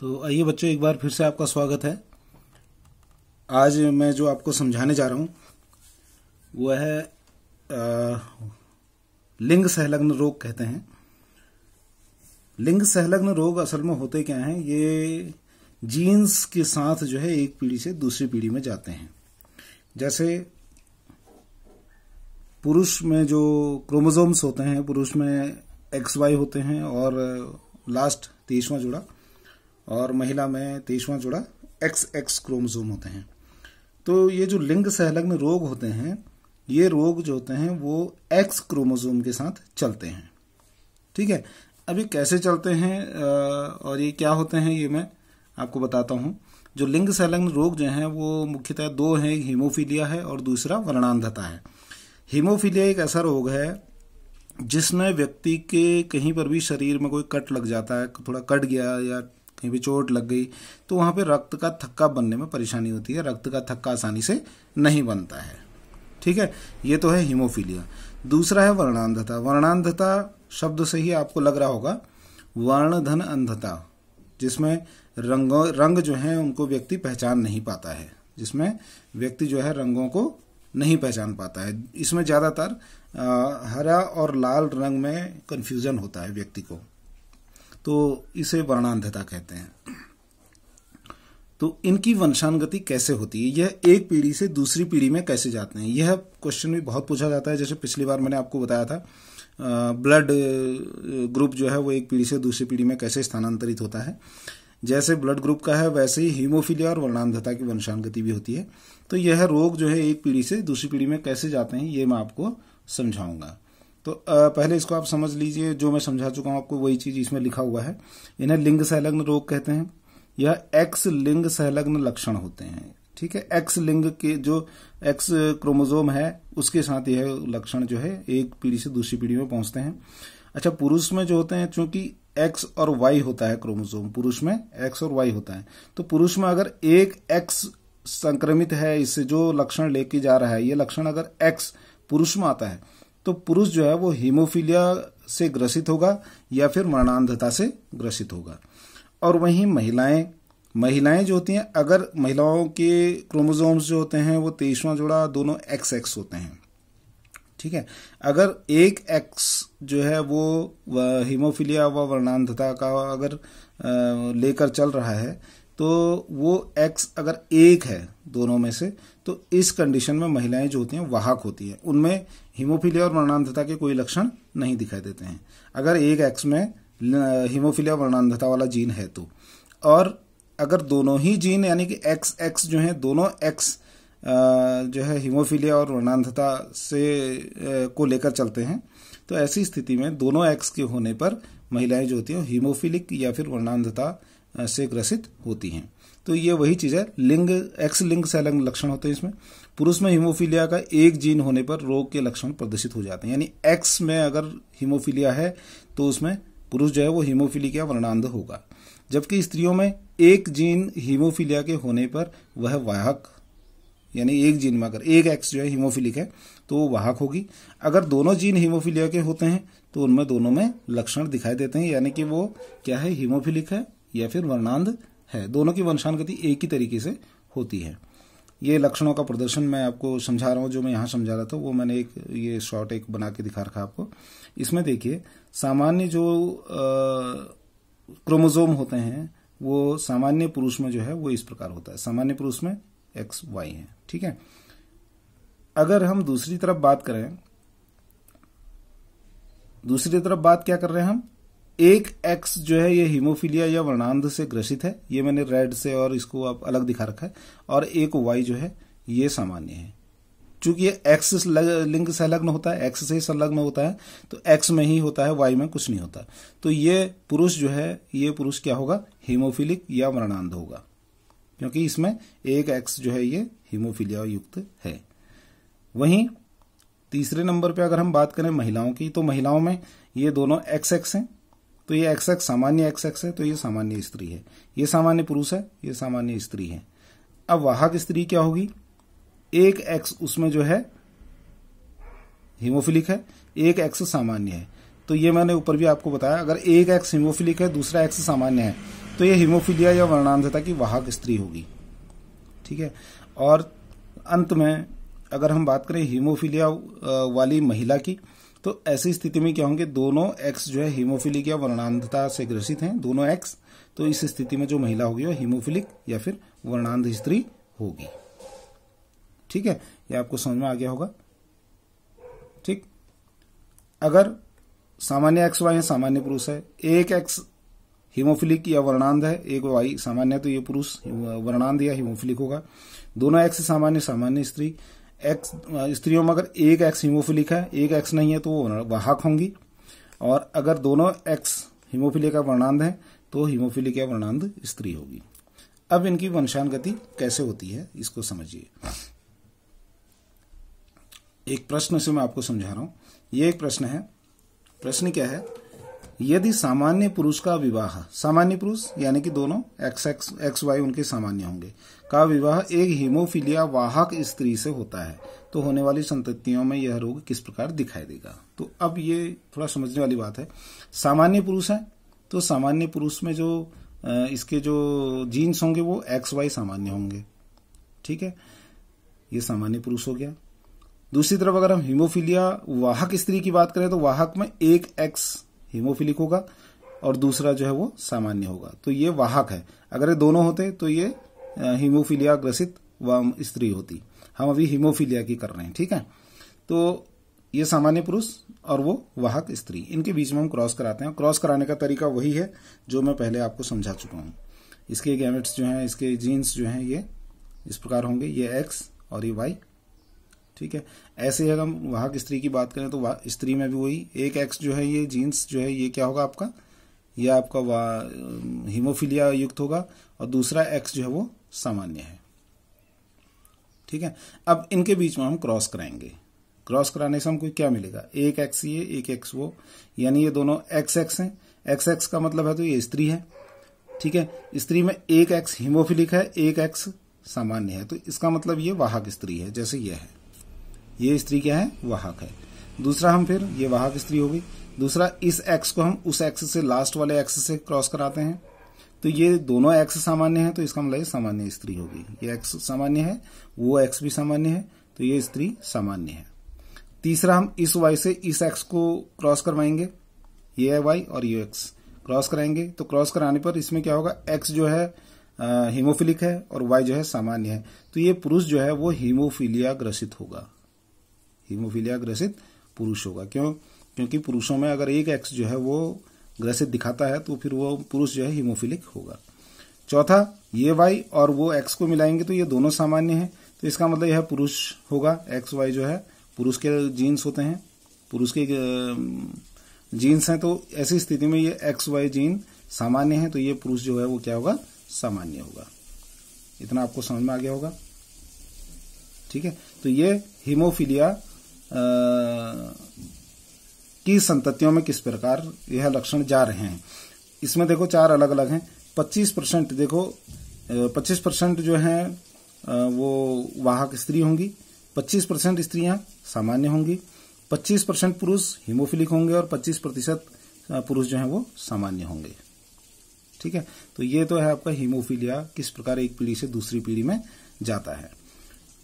तो आइए बच्चों, एक बार फिर से आपका स्वागत है। आज मैं जो आपको समझाने जा रहा हूँ वो है लिंग संलग्न रोग कहते हैं। लिंग संलग्न रोग असल में होते क्या हैं, ये जीन्स के साथ जो है एक पीढ़ी से दूसरी पीढ़ी में जाते हैं। जैसे पुरुष में जो क्रोमोसोम्स होते हैं, पुरुष में XY होते हैं और लास्ट 23वां जोड़ा, और महिला में 23वां जोड़ा XX क्रोमोसोम होते हैं। तो ये जो लिंग संलग्न रोग होते हैं, ये रोग जो होते हैं वो X क्रोमोसोम के साथ चलते हैं। ठीक है, अभी कैसे चलते हैं और ये क्या होते हैं ये मैं आपको बताता हूँ। जो लिंग संलग्न रोग जो हैं वो मुख्यतः दो हैं, हीमोफीलिया है और दूसरा वर्णांधता है। हीमोफीलिया एक ऐसा रोग है जिसमें व्यक्ति के कहीं पर भी शरीर में कोई कट लग जाता है, थोड़ा कट गया या कहीं भी चोट लग गई तो वहां पे रक्त का थक्का बनने में परेशानी होती है। रक्त का थक्का आसानी से नहीं बनता है। ठीक है, ये तो है हीमोफीलिया। दूसरा है वर्णांधता। वर्णांधता शब्द से ही आपको लग रहा होगा वर्णधन अंधता, जिसमें रंग जो है उनको व्यक्ति पहचान नहीं पाता है, जिसमें व्यक्ति जो है रंगों को नहीं पहचान पाता है। इसमें ज्यादातर हरा और लाल रंग में कंफ्यूजन होता है व्यक्ति को, तो इसे वर्णांधता कहते हैं। तो इनकी वंशानुगति कैसे होती है, यह एक पीढ़ी से दूसरी पीढ़ी में कैसे जाते हैं, यह क्वेश्चन भी बहुत पूछा जाता है। जैसे पिछली बार मैंने आपको बताया था ब्लड ग्रुप जो है वो एक पीढ़ी से दूसरी पीढ़ी में कैसे स्थानांतरित होता है। जैसे ब्लड ग्रुप का है वैसे ही हीमोफीलिया और वर्णांधता की वंशानुगति भी होती है। तो यह रोग जो है एक पीढ़ी से दूसरी पीढ़ी में कैसे जाते हैं ये मैं आपको समझाऊंगा। तो पहले इसको आप समझ लीजिए, जो मैं समझा चुका हूं आपको वही चीज इसमें लिखा हुआ है। इन्हें लिंग संलग्न रोग कहते हैं। यह X लिंग संलग्न लक्षण होते हैं। ठीक है, X लिंग के जो X क्रोमोसोम है उसके साथ यह लक्षण जो है एक पीढ़ी से दूसरी पीढ़ी में पहुंचते हैं। अच्छा, पुरुष में जो होते हैं, चूंकि X और Y होता है क्रोमोसोम, पुरुष में X और Y होता है, तो पुरुष में अगर एक X संक्रमित है, इससे जो लक्षण लेके जा रहा है, ये लक्षण अगर X पुरुष में आता है तो पुरुष जो है वो हीमोफीलिया से ग्रसित होगा या फिर वर्णांधता से ग्रसित होगा। और वहीं महिलाएं जो होती हैं, अगर महिलाओं के क्रोमोसोम्स जो होते हैं वो 23वां जोड़ा दोनों XX होते हैं। ठीक है, अगर एक X जो है वो हीमोफीलिया व वर्णांधता का अगर लेकर चल रहा है तो वो X अगर एक है दोनों में से, तो इस कंडीशन में महिलाएं जो होती हैं वाहक होती हैं, उनमें हीमोफीलिया और वर्णांधता के कोई लक्षण नहीं दिखाई देते हैं अगर एक X में हीमोफीलिया वर्णांधता वाला जीन है तो। और अगर दोनों ही जीन यानी कि XX जो है, दोनों X जो है हीमोफीलिया और वर्णांधता से को लेकर चलते हैं, तो ऐसी स्थिति में दोनों X के होने पर महिलाएं जो होती हैं हीमोफिलिक या फिर वर्णांधता से ग्रसित होती हैं। तो ये वही चीज है, X लिंग संलग्न लक्षण होते हैं इसमें। पुरुष में हीमोफीलिया का एक जीन होने पर रोग के लक्षण प्रदर्शित हो जाते हैं, यानी X में अगर हीमोफीलिया है तो उसमें पुरुष जो है वो हीमोफिलिक या वर्णांध होगा। जबकि स्त्रियों में एक जीन हीमोफीलिया के होने पर वह वाहक, यानी एक जीन में अगर एक X जो है हीमोफिलिक है तो वो वाहक होगी। अगर दोनों जीन हीमोफीलिया के होते हैं तो उनमें दोनों में लक्षण दिखाई देते हैं, यानी कि वो क्या है, हीमोफिलिक है या फिर वर्णांध है। दोनों की वंशानुगति एक ही तरीके से होती है। ये लक्षणों का प्रदर्शन मैं आपको समझा रहा हूं, जो मैं यहां समझा रहा था वो मैंने ये शॉर्ट एक बना के दिखा रखा आपको। इसमें देखिए, सामान्य जो क्रोमोसोम होते हैं वो सामान्य पुरुष में जो है वो इस प्रकार होता है। सामान्य पुरुष में XY है। ठीक है, अगर हम दूसरी तरफ बात करें, दूसरी तरफ बात क्या कर रहे हैं हम, एक X जो है ये हीमोफीलिया या वर्णांध से ग्रसित है, ये मैंने रेड से और इसको आप अलग दिखा रखा है, और एक Y जो है ये सामान्य है। चूंकि ये X लिंग संलग्न होता है, X से ही संलग्न होता है, तो X में ही होता है, Y में कुछ नहीं होता। तो ये पुरुष जो है, ये पुरुष क्या होगा, हीमोफिलिक या वर्णांध होगा, क्योंकि इसमें एक X जो है ये हीमोफीलिया युक्त है। वहीं तीसरे नंबर पे अगर हम बात करें महिलाओं की, तो महिलाओं में ये दोनों XX हैं, तो ये XX सामान्य XX है, तो ये सामान्य स्त्री है। ये सामान्य पुरुष है, ये सामान्य स्त्री है। अब वाहक स्त्री क्या होगी, एक X उसमें जो है हीमोफिलिक है, एक X सामान्य है। तो ये मैंने ऊपर भी आपको बताया, अगर एक X हीमोफिलिक है, दूसरा X सामान्य है, तो ये हीमोफीलिया या वर्णांधता की वाहक स्त्री होगी। ठीक है। और अंत में अगर हम बात करें हीमोफीलिया वाली महिला की, तो ऐसी स्थिति में क्या होंगे, दोनों एक्स जो है हीमोफिलिक या वर्णांधता से ग्रसित हैं, दोनों एक्स। तो इस स्थिति में जो महिला होगी वो हीमोफिलिक या फिर वर्णांध स्त्री होगी। ठीक है, ये आपको समझ में आ गया होगा। ठीक, अगर सामान्य एक्स वाई है, सामान्य पुरुष है, एक एक्स हीमोफिलिक या वर्णांध है, एक वाई सामान्य है, तो ये पुरुष वर्णांध या हीमोफिलिक होगा। दोनों एक्स सामान्य, सामान्य स्त्री। एक्स स्त्रियों में अगर एक एक्स हीमोफिलिक है, एक एक्स नहीं है, तो वो वाहक होंगी। और अगर दोनों एक्स हीमोफिलिक या वर्णांध है तो हीमोफिलिक या वर्णांध स्त्री होगी। अब इनकी वंशानुगति कैसे होती है इसको समझिए। एक प्रश्न से मैं आपको समझा रहा हूं। ये एक प्रश्न है। प्रश्न क्या है, यदि सामान्य पुरुष का विवाह, सामान्य पुरुष यानी कि दोनों एक्स वाई उनके सामान्य होंगे, का विवाह एक हीमोफीलिया वाहक स्त्री से होता है, तो होने वाली संततियों में यह रोग किस प्रकार दिखाई देगा। तो अब ये थोड़ा समझने वाली बात है। सामान्य पुरुष है तो सामान्य पुरुष में जो इसके जो जीन्स होंगे वो एक्स वाई सामान्य होंगे। ठीक है, ये सामान्य पुरुष हो गया। दूसरी तरफ अगर हम हीमोफीलिया वाहक स्त्री की बात करें तो वाहक में एक एक्स हीमोफिलिक होगा और दूसरा जो है वो सामान्य होगा, तो ये वाहक है। अगर ये दोनों होते तो ये हीमोफीलिया ग्रसित स्त्री होती। हम अभी हीमोफीलिया की कर रहे हैं। ठीक है, तो ये सामान्य पुरुष और वो वाहक स्त्री, इनके बीच में हम क्रॉस कराते हैं। क्रॉस कराने का तरीका वही है जो मैं पहले आपको समझा चुका हूं। इसके गैमेट्स जो हैं, इसके जीन्स जो हैं, ये इस प्रकार होंगे, ये एक्स और ये वाई। ठीक है, ऐसे अगर हम वाहक स्त्री की बात करें तो स्त्री में भी वही एक एक्स जो है, ये जीन्स जो है ये क्या होगा आपका, ये आपका हीमोफीलिया युक्त होगा और दूसरा एक्स जो है वो सामान्य है। ठीक है, अब इनके बीच में हम क्रॉस कराएंगे। क्रॉस कराने से हमको क्या मिलेगा, एक एक्स ये, एक एक्स वो, यानी ये दोनों एक्स एक्स हैं। एक्स एक्स का मतलब है तो ये स्त्री है। ठीक है, स्त्री में एक एक्स हीमोफिलिक है, एक एक्स सामान्य है, तो इसका मतलब ये वाहक स्त्री है। जैसे ये है, ये स्त्री क्या है, वाहक है। दूसरा हम फिर ये वाहक स्त्री होगी। दूसरा इस एक्स को हम उस एक्स से, लास्ट वाले एक्स से क्रॉस कराते हैं, तो ये दोनों एक्स सामान्य है, तो इसका मतलब ये सामान्य स्त्री होगी। ये एक्स सामान्य है, वो एक्स भी सामान्य है, तो ये स्त्री सामान्य है। तीसरा हम इस वाई से इस एक्स को क्रॉस करवाएंगे, ये है वाई और ये एक्स क्रॉस कराएंगे, तो क्रॉस कराने पर इसमें क्या होगा, एक्स जो है हीमोफिलिक है और वाई जो है सामान्य है, तो ये पुरुष जो है वो हीमोफीलिया ग्रसित होगा। हीमोफीलिया ग्रसित पुरुष होगा। क्यों? क्योंकि पुरुषों में अगर एक एक्स जो है वो ग्रसित दिखाता है तो फिर वो पुरुष जो है हीमोफिलिक होगा। चौथा, ये वाई और वो एक्स को मिलाएंगे तो ये दोनों सामान्य है, तो इसका मतलब यह पुरुष होगा। एक्स वाई जो है पुरुष के जीन्स होते हैं, पुरुष के जीन्स हैं, तो ऐसी स्थिति में ये एक्स वाई जीन सामान्य है, तो ये पुरुष जो है वो क्या होगा, सामान्य होगा। इतना आपको समझ में आ गया होगा। ठीक है, तो ये हीमोफीलिया की संततियों में किस प्रकार यह लक्षण जा रहे हैं। इसमें देखो चार अलग अलग हैं। 25% देखो 25% जो है वो वाहक स्त्री होंगी, 25% स्त्रियां सामान्य होंगी, 25% पुरुष हीमोफिलिक होंगे और 25% पुरुष जो है वो सामान्य होंगे। ठीक है, तो ये तो है आपका हीमोफीलिया किस प्रकार एक पीढ़ी से दूसरी पीढ़ी में जाता है।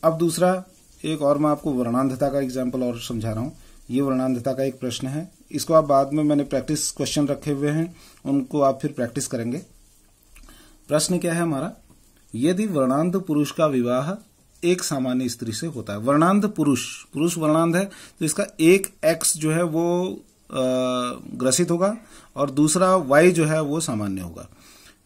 अब दूसरा एक और मैं आपको वर्णांधता का एग्जाम्पल और समझा रहा हूं। ये वर्णांधता का एक प्रश्न है, इसको आप बाद में, मैंने प्रैक्टिस क्वेश्चन रखे हुए हैं, उनको आप फिर प्रैक्टिस करेंगे। प्रश्न क्या है हमारा, यदि वर्णांध पुरुष का विवाह एक सामान्य स्त्री से होता है। वर्णांध पुरुष वर्णांध है, तो इसका एक एक्स जो है वो ग्रसित होगा और दूसरा वाई जो है वो सामान्य होगा।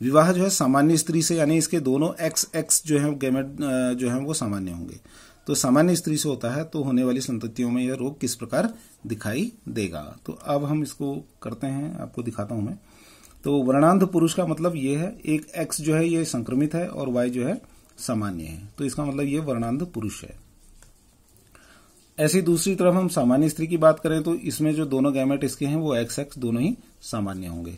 विवाह जो है सामान्य स्त्री से, यानी इसके दोनों एक्स जो है गैमेट जो है वो सामान्य होंगे, तो सामान्य स्त्री से होता है, तो होने वाली संततियों में यह रोग किस प्रकार दिखाई देगा। तो अब हम इसको करते हैं, आपको दिखाता हूं मैं। तो वर्णांध पुरुष का मतलब ये है, एक एक्स जो है ये संक्रमित है और वाई जो है सामान्य है, तो इसका मतलब ये वर्णांध पुरुष है। ऐसी दूसरी तरफ हम सामान्य स्त्री की बात करें तो इसमें जो दोनों गैमेट इसके हैं वो एक्स एक्स दोनों ही सामान्य होंगे।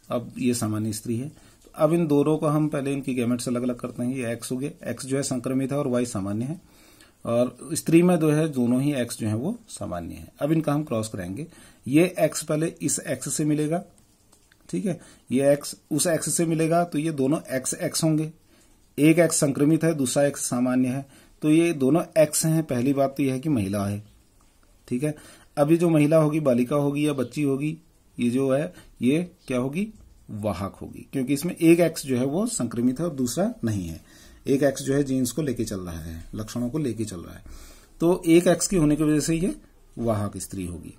अब ये सामान्य स्त्री है, तो अब इन दोनों को हम पहले इनकी गैमेट्स अलग अलग करते हैं। ये एक्स हो गए, एक्स जो है संक्रमित है और वाई सामान्य है, और स्त्री में जो है दोनों ही एक्स जो है वो सामान्य है। अब इनका हम क्रॉस कराएंगे। ये एक्स पहले इस एक्स से मिलेगा, ठीक है, ये X उस X से मिलेगा तो ये दोनों XX होंगे। एक X संक्रमित है, दूसरा X सामान्य है, तो ये दोनों X हैं। पहली बात तो यह है कि महिला है, ठीक है। अब ये जो महिला होगी, बालिका होगी या बच्ची होगी, ये जो है ये क्या होगी, वाहक होगी, क्योंकि इसमें एक X जो है वो संक्रमित है और दूसरा नहीं है। एक X जो है जीन्स को लेके चल रहा है, लक्षणों को लेके चल रहा है, तो एक X की होने की वजह से ये वाहक स्त्री होगी,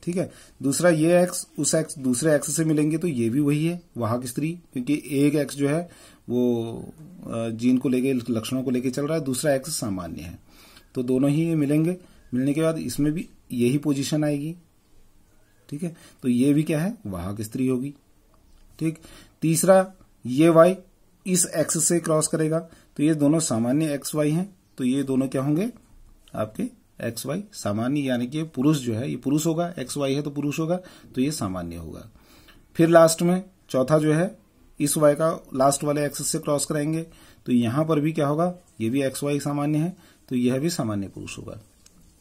ठीक है। दूसरा ये X उस X दूसरे X से मिलेंगे तो ये भी वही है, वाहक स्त्री, क्योंकि एक X जो है वो जीन को लेके, लक्षणों को लेके चल रहा है, दूसरा X सामान्य है, तो दोनों ही ये मिलेंगे। मिलने के बाद इसमें भी यही पोजीशन आएगी, ठीक है, तो ये भी क्या है, वाहक स्त्री होगी, ठीक। तीसरा ये Y इस X से क्रॉस करेगा तो ये दोनों सामान्य XY हैं, तो ये दोनों क्या होंगे, आपके XY सामान्य, यानी कि पुरुष जो है ये पुरुष होगा, XY है तो पुरुष होगा, तो ये सामान्य होगा। फिर लास्ट में चौथा जो है इस Y का लास्ट वाले X से क्रॉस कराएंगे तो यहां पर भी क्या होगा, ये भी XY सामान्य है, तो यह भी सामान्य पुरुष होगा,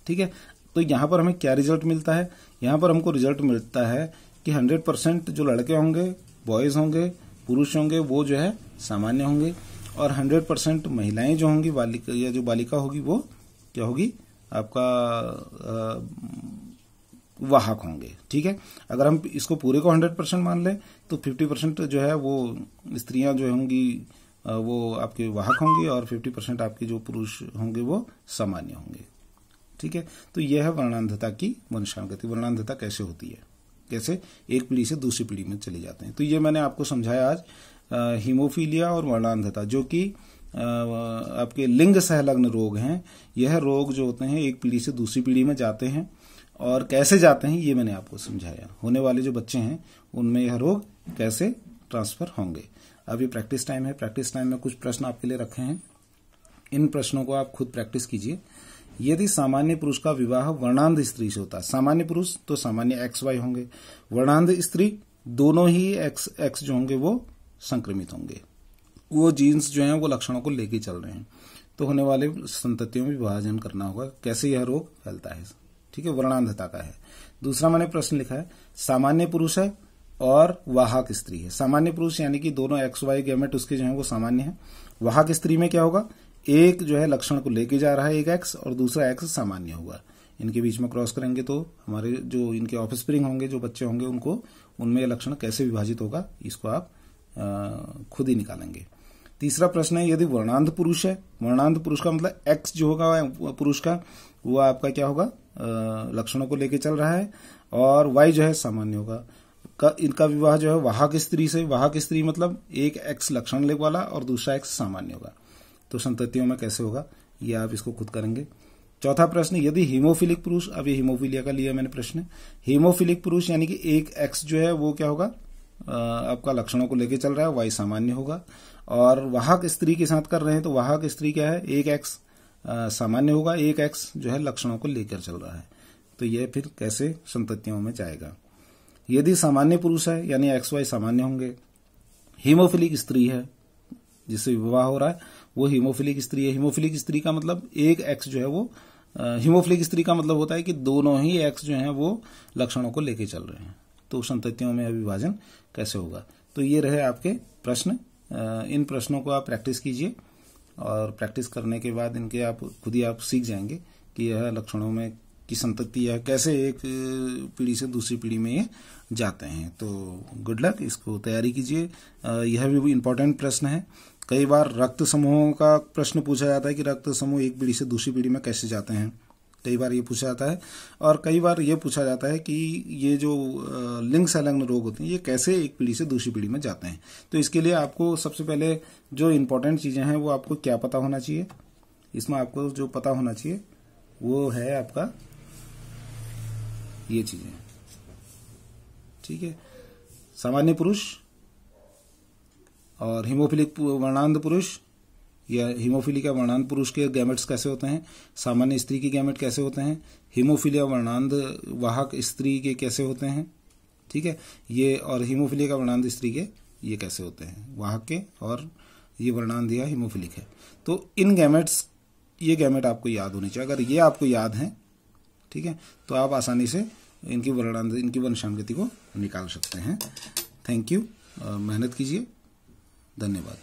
ठीक है। तो यहां पर हमें क्या रिजल्ट मिलता है, यहां पर हमको रिजल्ट मिलता है कि 100% जो लड़के होंगे, बॉयज होंगे, पुरुष होंगे, वो जो है सामान्य होंगे, और 100% महिलाएं जो होंगी, बालिका या जो बालिका होगी, वो क्या होगी, आपका वाहक होंगे, ठीक है। अगर हम इसको पूरे को 100% मान लें तो 50% जो है वो स्त्रियां जो होंगी वो आपके वाहक होंगी, और 50% आपके जो पुरुष होंगे वो सामान्य होंगे, ठीक है। तो यह है वर्णांधता की वंशानुगति। वर्णांधता कैसे होती है, कैसे एक पीढ़ी से दूसरी पीढ़ी में चले जाते हैं, तो ये मैंने आपको समझाया आज हीमोफीलिया और वर्णांधता, जो कि आपके लिंग संलग्न रोग हैं। यह रोग जो होते हैं एक पीढ़ी से दूसरी पीढ़ी में जाते हैं, और कैसे जाते हैं ये मैंने आपको समझाया। होने वाले जो बच्चे हैं उनमें यह रोग कैसे ट्रांसफर होंगे। अभी प्रैक्टिस टाइम है, प्रैक्टिस टाइम में कुछ प्रश्न आपके लिए रखे हैं, इन प्रश्नों को आप खुद प्रैक्टिस कीजिए। यदि सामान्य पुरुष का विवाह वर्णांध स्त्री से होता है, सामान्य पुरुष तो सामान्य XY होंगे, वर्णांध स्त्री दोनों ही X जो होंगे वो संक्रमित होंगे, वो जीन्स जो हैं वो लक्षणों को लेके चल रहे हैं, तो होने वाले संततियों में विभाजन करना होगा, कैसे यह रोग फैलता है, ठीक है, वर्णांधता का है। दूसरा मैंने प्रश्न लिखा है, सामान्य पुरुष है और वाहक स्त्री है। सामान्य पुरुष यानी कि दोनों XY गैमेट उसके जो है वो सामान्य है। वाहक स्त्री में क्या होगा, एक जो है लक्षण को लेके जा रहा है एक X, और दूसरा X सामान्य होगा। इनके बीच में क्रॉस करेंगे तो हमारे जो इनके ऑफस्प्रिंग होंगे, जो बच्चे होंगे, उनको उनमें लक्षण कैसे विभाजित होगा, इसको आप खुद ही निकालेंगे। तीसरा प्रश्न है, यदि वर्णांध पुरुष है, वर्णांध पुरुष का मतलब X जो होगा पुरुष का वो आपका क्या होगा, लक्षणों को लेके चल रहा है, और Y जो है सामान्य होगा। इनका विवाह जो है वाहक स्त्री से, वाहक स्त्री मतलब एक X लक्षण लेने वाला और दूसरा X सामान्य होगा, तो संततियों में कैसे होगा, ये आप इसको खुद करेंगे। चौथा प्रश्न, यदि हीमोफिलिक पुरुष, अब ये हीमोफीलिया का लिया मैंने प्रश्न, हीमोफिलिक पुरुष यानी कि एक X जो है वो क्या होगा, आपका लक्षणों को लेके चल रहा है, Y सामान्य होगा, और वाहक स्त्री के साथ कर रहे हैं तो वाहक स्त्री क्या है, एक X सामान्य होगा, एक X जो है लक्षणों को लेकर चल रहा है, तो यह फिर कैसे संततियों में जाएगा। यदि सामान्य पुरुष है यानी XY सामान्य होंगे, हीमोफिलिक स्त्री है जिससे विवाह हो रहा है वो हीमोफिलिक स्त्री है। हीमोफिलिक स्त्री का मतलब एक X जो है वो, हीमोफिलिक स्त्री का मतलब होता है कि दोनों ही X जो हैं वो लक्षणों को लेके चल रहे हैं, तो संततियों में विभाजन कैसे होगा। तो ये रहे आपके प्रश्न। इन प्रश्नों को आप प्रैक्टिस कीजिए, और प्रैक्टिस करने के बाद इनके आप खुद ही आप सीख जाएंगे कि यह लक्षणों में की संतति है, कैसे एक पीढ़ी से दूसरी पीढ़ी में ये जाते हैं। तो गुड लक, इसको तैयारी कीजिए। यह भी इम्पोर्टेंट प्रश्न है। कई बार रक्त समूहों का प्रश्न पूछा जाता है कि रक्त समूह एक पीढ़ी से दूसरी पीढ़ी में कैसे जाते हैं, कई बार ये पूछा जाता है। और कई बार ये पूछा जाता है कि ये जो लिंग संलग्न रोग होते हैं ये कैसे एक पीढ़ी से दूसरी पीढ़ी में जाते हैं। तो इसके लिए आपको सबसे पहले जो इम्पोर्टेंट चीजें हैं वो आपको क्या पता होना चाहिए, इसमें आपको जो पता होना चाहिए वो है आपका ये चीजें, ठीक है। सामान्य पुरुष और हीमोफिलिक वर्णांध पुरुष या हीमोफीलिया वर्णांध पुरुष के गैमेट्स कैसे होते हैं, सामान्य स्त्री के गैमेट कैसे होते हैं, हीमोफीलिया वर्णांध वाहक स्त्री के कैसे होते हैं, ठीक है, ये, और हीमोफीलिया वर्णांध स्त्री के ये कैसे होते हैं, वाहक के, और ये वर्णांध या हीमोफिलिक है। तो इन गैमेट्स, ये गैमेट आपको याद होने चाहिए। अगर ये आपको याद है, ठीक है, तो आप आसानी से इनकी वर्णांध, इनकी वंशानुगति को निकाल सकते हैं। Thank you. मेहनत कीजिए। धन्यवाद।